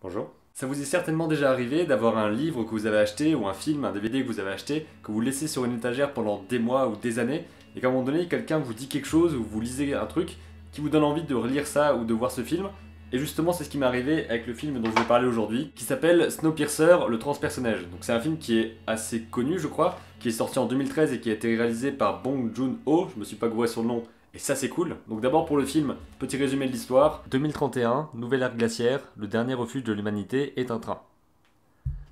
Bonjour. Ça vous est certainement déjà arrivé d'avoir un livre que vous avez acheté ou un film, un DVD que vous avez acheté, que vous laissez sur une étagère pendant des mois ou des années, et qu'à un moment donné, quelqu'un vous dit quelque chose ou vous lisez un truc qui vous donne envie de relire ça ou de voir ce film. Et justement, c'est ce qui m'est arrivé avec le film dont je vais parler aujourd'hui, qui s'appelle Snowpiercer, le transpersonnage. Donc c'est un film qui est assez connu, je crois, qui est sorti en 2013 et qui a été réalisé par Bong Joon-ho, je me suis pas gouré sur le nom, et ça c'est cool. Donc d'abord pour le film, petit résumé de l'histoire. 2031, nouvelle ère glaciaire, le dernier refuge de l'humanité est un train.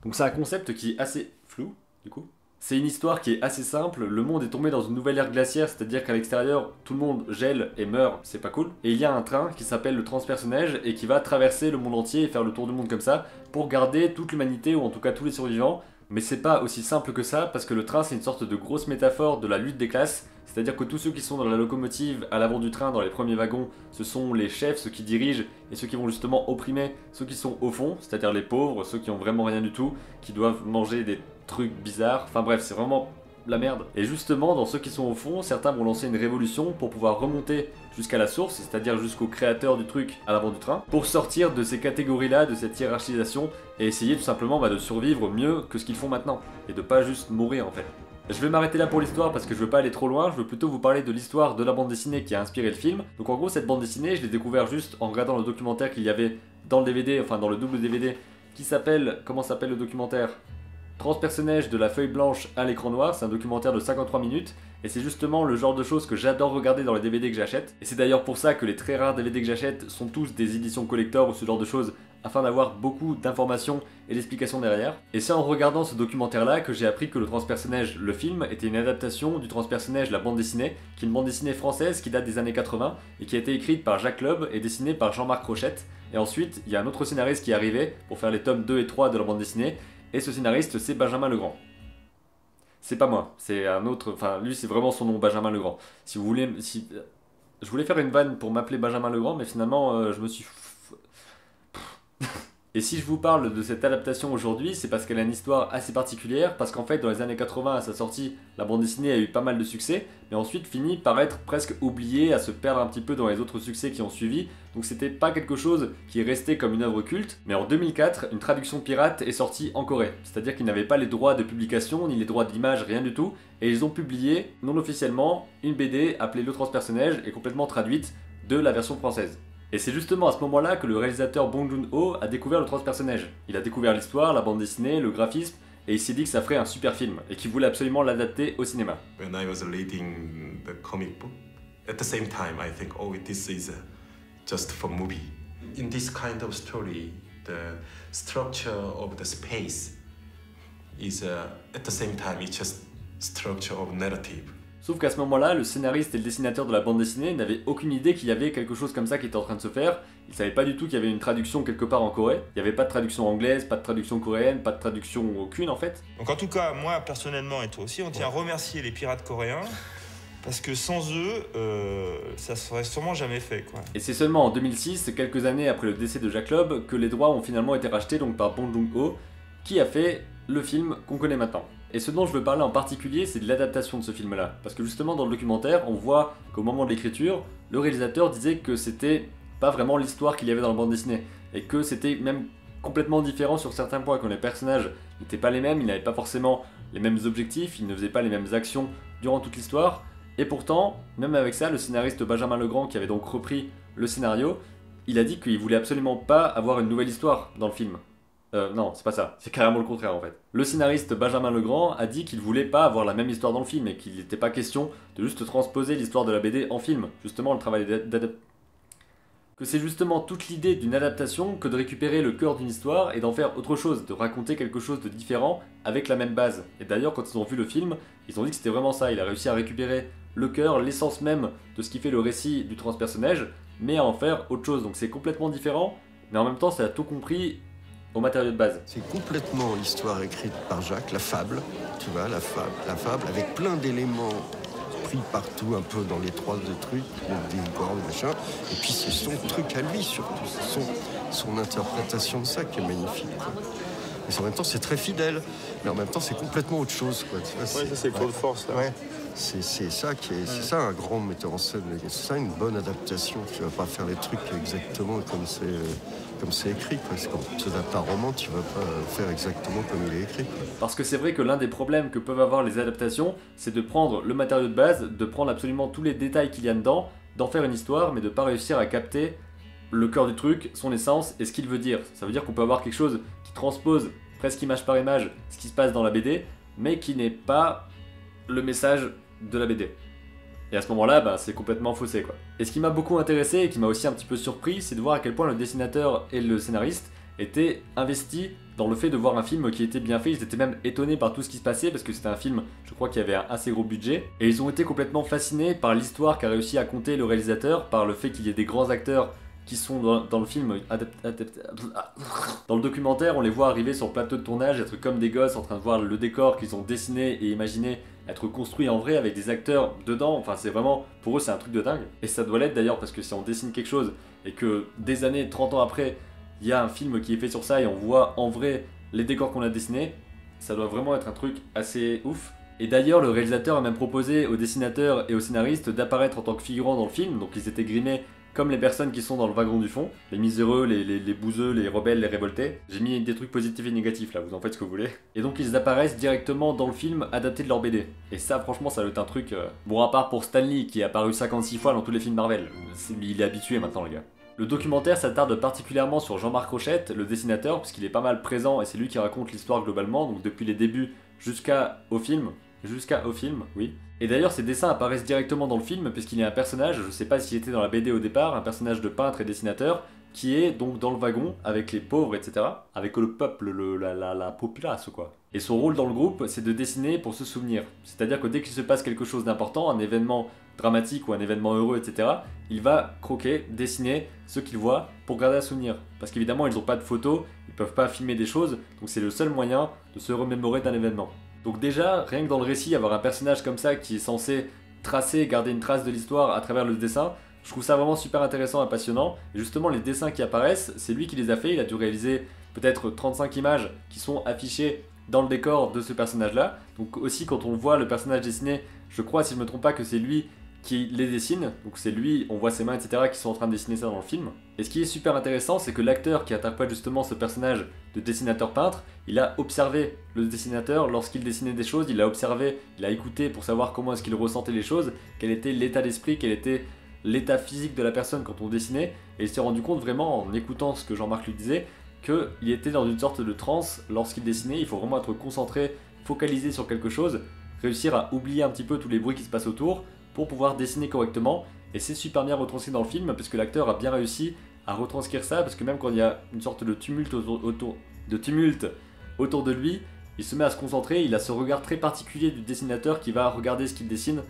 Donc c'est un concept qui est assez flou, du coup. C'est une histoire qui est assez simple, le monde est tombé dans une nouvelle ère glaciaire, c'est-à-dire qu'à l'extérieur, tout le monde gèle et meurt, c'est pas cool. Et il y a un train qui s'appelle le transpersonnage et qui va traverser le monde entier et faire le tour du monde comme ça, pour garder toute l'humanité, ou en tout cas tous les survivants. Mais c'est pas aussi simple que ça, parce que le train c'est une sorte de grosse métaphore de la lutte des classes, c'est-à-dire que tous ceux qui sont dans la locomotive, à l'avant du train, dans les premiers wagons, ce sont les chefs, ceux qui dirigent, et ceux qui vont justement opprimer ceux qui sont au fond, c'est-à-dire les pauvres, ceux qui ont vraiment rien du tout, qui doivent manger des trucs bizarres, enfin bref, c'est vraiment la merde. Et justement, dans ceux qui sont au fond, certains vont lancer une révolution pour pouvoir remonter jusqu'à la source, c'est-à-dire jusqu'au créateur du truc à l'avant du train, pour sortir de ces catégories-là, de cette hiérarchisation, et essayer tout simplement de survivre mieux que ce qu'ils font maintenant, et de pas juste mourir en fait. Je vais m'arrêter là pour l'histoire parce que je veux pas aller trop loin, je veux plutôt vous parler de l'histoire de la bande dessinée qui a inspiré le film. Donc en gros cette bande dessinée, je l'ai découvert juste en regardant le documentaire qu'il y avait dans le DVD, enfin dans le double DVD, qui s'appelle, comment s'appelle le documentaire ? Transpersonnage de la feuille blanche à l'écran noir, c'est un documentaire de 53 minutes, et c'est justement le genre de choses que j'adore regarder dans les DVD que j'achète. Et c'est d'ailleurs pour ça que les très rares DVD que j'achète sont tous des éditions collector ou ce genre de choses, afin d'avoir beaucoup d'informations et d'explications derrière. Et c'est en regardant ce documentaire-là que j'ai appris que le transpersonnage, le film, était une adaptation du transpersonnage, la bande dessinée, qui est une bande dessinée française qui date des années 80, et qui a été écrite par Jacques Loeb et dessinée par Jean-Marc Rochette. Et ensuite, il y a un autre scénariste qui est arrivé pour faire les tomes 2 et 3 de la bande dessinée, et ce scénariste, c'est Benjamin Legrand. C'est pas moi, c'est un autre. Enfin, lui, c'est vraiment son nom, Benjamin Legrand. Si vous voulez. Je voulais faire une vanne pour m'appeler Benjamin Legrand, mais finalement, je me suis. Et si je vous parle de cette adaptation aujourd'hui, c'est parce qu'elle a une histoire assez particulière, parce qu'en fait, dans les années 80, à sa sortie, la bande dessinée a eu pas mal de succès, mais ensuite finit par être presque oubliée, à se perdre un petit peu dans les autres succès qui ont suivi, donc c'était pas quelque chose qui est resté comme une œuvre culte, mais en 2004, une traduction pirate est sortie en Corée, c'est-à-dire qu'ils n'avaient pas les droits de publication, ni les droits d'image, rien du tout, et ils ont publié, non officiellement, une BD appelée Le Transpersonnage, et complètement traduite de la version française. Et c'est justement à ce moment-là que le réalisateur Bong Joon-ho a découvert le transpersonnage. Il a découvert l'histoire, la bande dessinée, le graphisme, et il s'est dit que ça ferait un super film, et qu'il voulait absolument l'adapter au cinéma. When I was reading the comic book, at the same time I think, oh, this is just for movie. In this kind of story, the structure of the space is at the same time it's just structure of narrative. Sauf qu'à ce moment-là, le scénariste et le dessinateur de la bande dessinée n'avaient aucune idée qu'il y avait quelque chose comme ça qui était en train de se faire. Ils savaient pas du tout qu'il y avait une traduction quelque part en Corée. Il n'y avait pas de traduction anglaise, pas de traduction coréenne, pas de traduction aucune en fait. Donc en tout cas, moi personnellement et toi aussi, on tient à remercier les pirates coréens. Parce que sans eux, ça serait sûrement jamais fait, quoi. Et c'est seulement en 2006, quelques années après le décès de Jacques Loeb, que les droits ont finalement été rachetés donc par Bong Joon-ho, qui a fait le film qu'on connaît maintenant. Et ce dont je veux parler en particulier, c'est de l'adaptation de ce film-là. Parce que justement, dans le documentaire, on voit qu'au moment de l'écriture, le réalisateur disait que c'était pas vraiment l'histoire qu'il y avait dans la bande dessinée. Et que c'était même complètement différent sur certains points, que les personnages n'étaient pas les mêmes, ils n'avaient pas forcément les mêmes objectifs, ils ne faisaient pas les mêmes actions durant toute l'histoire. Et pourtant, même avec ça, le scénariste Benjamin Legrand, qui avait donc repris le scénario, il a dit qu'il voulait absolument pas avoir une nouvelle histoire dans le film. Non, c'est pas ça, c'est carrément le contraire en fait. Le scénariste Benjamin Legrand a dit qu'il voulait pas avoir la même histoire dans le film et qu'il n'était pas question de juste transposer l'histoire de la BD en film. Justement, le travail d'adaptation. Que c'est justement toute l'idée d'une adaptation que de récupérer le cœur d'une histoire et d'en faire autre chose, de raconter quelque chose de différent avec la même base. Et d'ailleurs, quand ils ont vu le film, ils ont dit que c'était vraiment ça. Il a réussi à récupérer le cœur, l'essence même de ce qui fait le récit du transpersonnage, mais à en faire autre chose. Donc c'est complètement différent, mais en même temps, ça a tout compris au matériau de base. C'est complètement l'histoire écrite par Jacques, la fable, tu vois, la fable, avec plein d'éléments pris partout, un peu dans les trois de trucs, le décor, le machin, et puis c'est son truc à lui surtout, c'est son interprétation de ça qui est magnifique, quoi. Et en même temps c'est très fidèle, mais en même temps c'est complètement autre chose, quoi. Tu vois, Ouais, ça c'est le tour de force, là. Ouais. C'est ça qui est, c'est ça un grand metteur en scène, c'est ça une bonne adaptation. Tu vas pas faire les trucs exactement comme c'est comme c'est écrit, quoi. Quand tu adaptes un roman, tu vas pas faire exactement comme il est écrit, quoi. Parce que c'est vrai que l'un des problèmes que peuvent avoir les adaptations, c'est de prendre le matériau de base, de prendre absolument tous les détails qu'il y a dedans, d'en faire une histoire, mais de pas réussir à capter le cœur du truc, son essence et ce qu'il veut dire. Ça veut dire qu'on peut avoir quelque chose qui transpose presque image par image ce qui se passe dans la BD, mais qui n'est pas le message de la BD. Et à ce moment-là, bah, c'est complètement faussé, quoi. Et ce qui m'a beaucoup intéressé et qui m'a aussi un petit peu surpris, c'est de voir à quel point le dessinateur et le scénariste étaient investis dans le fait de voir un film qui était bien fait. Ils étaient même étonnés par tout ce qui se passait parce que c'était un film, je crois, qui avait un assez gros budget. Et ils ont été complètement fascinés par l'histoire qu'a réussi à conter le réalisateur, par le fait qu'il y ait des grands acteurs qui sont dans le film, dans le documentaire, on les voit arriver sur le plateau de tournage, être comme des gosses en train de voir le décor qu'ils ont dessiné et imaginé être construit en vrai avec des acteurs dedans. Enfin, c'est vraiment, pour eux, c'est un truc de dingue. Et ça doit l'être d'ailleurs, parce que si on dessine quelque chose et que des années, 30 ans après, il y a un film qui est fait sur ça et on voit en vrai les décors qu'on a dessinés, ça doit vraiment être un truc assez ouf. Et d'ailleurs, le réalisateur a même proposé aux dessinateurs et aux scénaristes d'apparaître en tant que figurants dans le film, donc ils étaient grimés comme les personnes qui sont dans le wagon du fond, les miséreux, les bouseux, les rebelles, les révoltés. J'ai mis des trucs positifs et négatifs là, vous en faites ce que vous voulez. Et donc ils apparaissent directement dans le film adapté de leur BD. Et ça franchement ça doit être un truc... Bon, à part pour Stan Lee qui est apparu 56 fois dans tous les films Marvel. Il est habitué maintenant le gars. Le documentaire s'attarde particulièrement sur Jean-Marc Rochette, le dessinateur, puisqu'il est pas mal présent et c'est lui qui raconte l'histoire globalement, donc depuis les débuts jusqu'au film, oui. Et d'ailleurs, ses dessins apparaissent directement dans le film, puisqu'il y a un personnage, je sais pas s'il était dans la BD au départ, un personnage de peintre et dessinateur, qui est donc dans le wagon, avec les pauvres, etc. Avec le peuple, la populace, quoi. Et son rôle dans le groupe, c'est de dessiner pour se souvenir. C'est-à-dire que dès qu'il se passe quelque chose d'important, un événement dramatique ou un événement heureux, etc., il va croquer, dessiner ce qu'il voit pour garder un souvenir. Parce qu'évidemment, ils n'ont pas de photos, ils peuvent pas filmer des choses, donc c'est le seul moyen de se remémorer d'un événement. Donc déjà, rien que dans le récit, avoir un personnage comme ça qui est censé tracer, garder une trace de l'histoire à travers le dessin, je trouve ça vraiment super intéressant et passionnant. Et justement, les dessins qui apparaissent, c'est lui qui les a fait, il a dû réaliser peut-être 35 images qui sont affichées dans le décor de ce personnage-là. Donc aussi, quand on voit le personnage dessiné, je crois, si je me trompe pas, que c'est lui qui les dessine, donc c'est lui, on voit ses mains, etc., qui sont en train de dessiner ça dans le film. Et ce qui est super intéressant, c'est que l'acteur qui interprète justement ce personnage de dessinateur-peintre, il a observé le dessinateur lorsqu'il dessinait des choses, il l'a observé, il a écouté pour savoir comment est-ce qu'il ressentait les choses, quel était l'état d'esprit, quel était l'état physique de la personne quand on dessinait, et il s'est rendu compte vraiment en écoutant ce que Jean-Marc lui disait, qu'il était dans une sorte de transe lorsqu'il dessinait. Il faut vraiment être concentré, focalisé sur quelque chose, réussir à oublier un petit peu tous les bruits qui se passent autour, pour pouvoir dessiner correctement, et c'est super bien retranscrit dans le film parce que l'acteur a bien réussi à retranscrire ça, parce que même quand il y a une sorte de tumulte autour de lui, il se met à se concentrer, il a ce regard très particulier du dessinateur qui va regarder ce qu'il dessine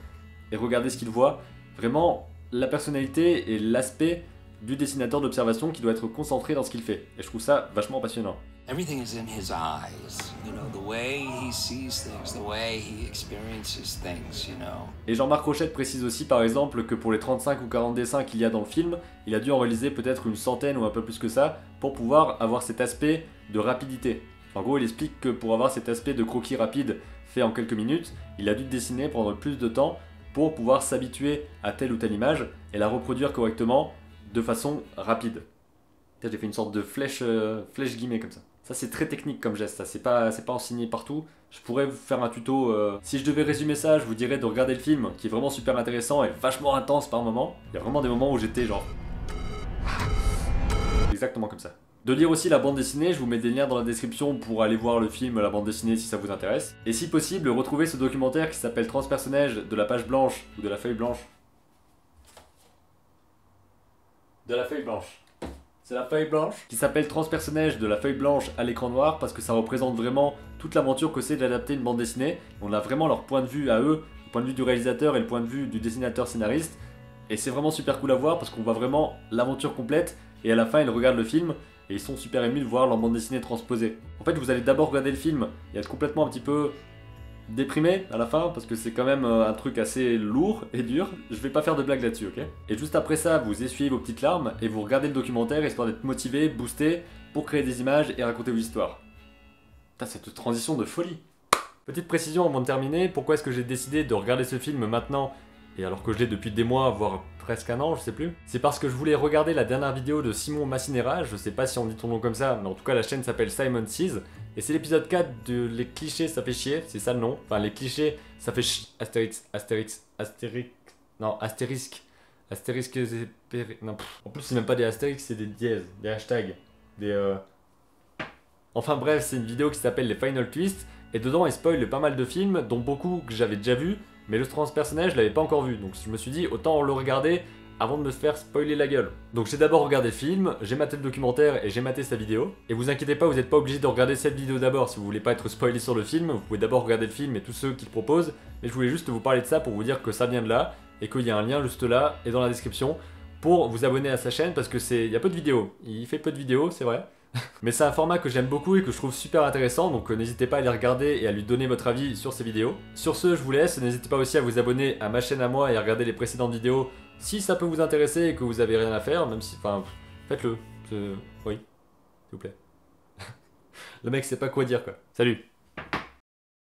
et regarder ce qu'il voit. Vraiment, la personnalité et l'aspect du dessinateur d'observation qui doit être concentré dans ce qu'il fait, et je trouve ça vachement passionnant. Everything is in his eyes, you know, the way he sees things, the way he experiences things, you know. Et Jean-Marc Rochette précise aussi par exemple que pour les 35 ou 40 dessins qu'il y a dans le film, il a dû en réaliser peut-être une centaine ou un peu plus que ça pour pouvoir avoir cet aspect de rapidité. En gros, il explique que pour avoir cet aspect de croquis rapide fait en quelques minutes, il a dû dessiner pendant plus de temps pour pouvoir s'habituer à telle ou telle image et la reproduire correctement de façon rapide. J'ai fait une sorte de flèche guillemets comme ça. Ça c'est très technique comme geste, ça c'est pas enseigné partout. Je pourrais vous faire un tuto, si je devais résumer ça, je vous dirais de regarder le film, qui est vraiment super intéressant et vachement intense par moments. Il y a vraiment des moments où j'étais genre... exactement comme ça. De lire aussi la bande dessinée, je vous mets des liens dans la description pour aller voir le film, la bande dessinée si ça vous intéresse. Et si possible, retrouvez ce documentaire qui s'appelle Transpersonnage de la page blanche, ou de la feuille blanche. De la feuille blanche. C'est la feuille blanche qui s'appelle Transpersonnage de la feuille blanche à l'écran noir parce que ça représente vraiment toute l'aventure que c'est d'adapter une bande dessinée. On a vraiment leur point de vue à eux, le point de vue du réalisateur et le point de vue du dessinateur scénariste. Et c'est vraiment super cool à voir parce qu'on voit vraiment l'aventure complète et à la fin ils regardent le film et ils sont super émus de voir leur bande dessinée transposée. En fait vous allez d'abord regarder le film et être complètement un petit peu déprimé à la fin parce que c'est quand même un truc assez lourd et dur. Je vais pas faire de blagues là-dessus, ok? Et juste après ça, vous essuyez vos petites larmes et vous regardez le documentaire histoire d'être motivé, boosté pour créer des images et raconter vos histoires. Putain, cette transition de folie! Petite précision avant de terminer, pourquoi est-ce que j'ai décidé de regarder ce film maintenant et alors que je l'ai depuis des mois, voire presque un an, je sais plus. C'est parce que je voulais regarder la dernière vidéo de Simon Massinera, je sais pas si on dit ton nom comme ça, mais en tout cas la chaîne s'appelle Simon Seas, et c'est l'épisode 4 de Les clichés ça fait chier, c'est ça le nom. Enfin les clichés ça fait astérisque. Astérisque, non, en plus c'est même pas des astérix, c'est des dièses, des hashtags, des Enfin bref, c'est une vidéo qui s'appelle les Final Twists, et dedans il spoil pas mal de films, dont beaucoup que j'avais déjà vus, mais le transpersonnage je l'avais pas encore vu, donc je me suis dit autant le regarder avant de me faire spoiler la gueule. Donc j'ai d'abord regardé le film, j'ai maté le documentaire et j'ai maté sa vidéo, et vous inquiétez pas, vous n'êtes pas obligé de regarder cette vidéo d'abord si vous voulez pas être spoilé sur le film, vous pouvez d'abord regarder le film et tous ceux qui le proposent, mais je voulais juste vous parler de ça pour vous dire que ça vient de là, et qu'il y a un lien juste là et dans la description pour vous abonner à sa chaîne parce que il y a peu de vidéos. Il fait peu de vidéos, c'est vrai. Mais c'est un format que j'aime beaucoup et que je trouve super intéressant, donc n'hésitez pas à les regarder et à lui donner votre avis sur ces vidéos. Sur ce, je vous laisse, n'hésitez pas aussi à vous abonner à ma chaîne à moi et à regarder les précédentes vidéos si ça peut vous intéresser et que vous avez rien à faire, même si, enfin, faites-le. Oui, s'il vous plaît. Le mec sait pas quoi dire quoi. Salut!